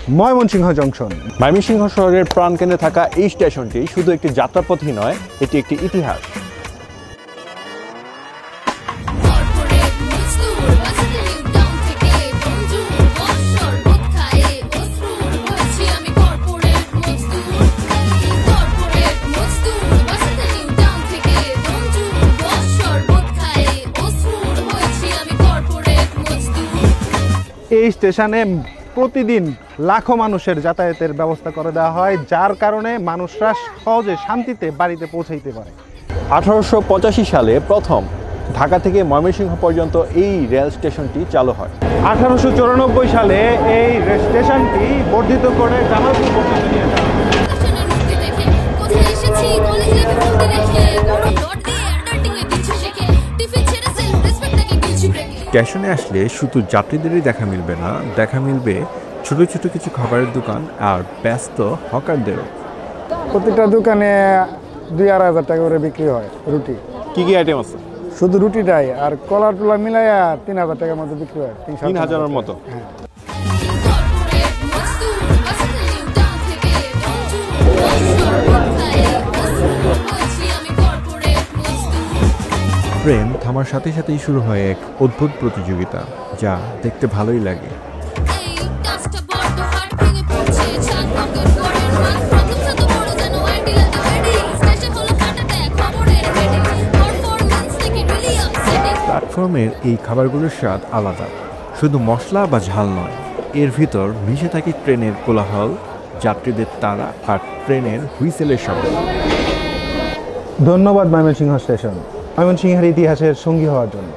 Mymensingh junction. Mymensingh শহরের প্রাণকেন্দ্রে থাকা এই স্টেশনটি শুধু একটি যাত্রাপথই নয়, এটি একটি ইতিহাস। এই স্টেশনে প্রতিদিন লাখো মানুষের যাতায়াতের ব্যবস্থা করে দেওয়া হয়, যার কারণে মানুষরা সহজে শান্তিতে বাড়িতে পৌঁছাইতে পারে। 1885 সালে প্রথম ঢাকা থেকে ময়মনসিংহ পর্যন্ত এই রেল স্টেশনটি চালু হয়। 1894 সালে এই স্টেশনটি বর্ধিত করে জামালপুর পর্যন্ত নিয়ে যাওয়া হয়। স্টেশনে আসলে শুধু যাত্রীদেরই দেখা মিলবে না, দেখা মিলবে ছোট ছোট কিছু খাবারের দোকান আর ব্যস্ত হকারদেরও। প্রতিটা দোকানে 2-2,500 টাকা করে বিক্রি হয় রুটি। কি কি আইটেম আছে? শুধু রুটিটাই, আর কলা টুলা মিলাইয়া 3,000 টাকার মতো বিক্রি হয়। 3,000-এর মতো। হ্যাঁ। ট্রেন থামার সাথে সাথেই শুরু হয় এক অদ্ভুত প্রতিযোগিতা, যা দেখতে ভালোই লাগে। প্ল্যাটফর্মের এই খাবারগুলোর স্বাদ আলাদা, শুধু মশলা বা ঝাল নয়, এর ভিতর মিশে থাকে ট্রেনের কোলাহল, যাত্রীদের তাড়া আর ট্রেনের হুইসেলের শব্দ। ধন্যবাদ ময়মনসিংহ স্টেশন, ময়মনসিংহের ইতিহাসের সঙ্গী হওয়ার জন্য।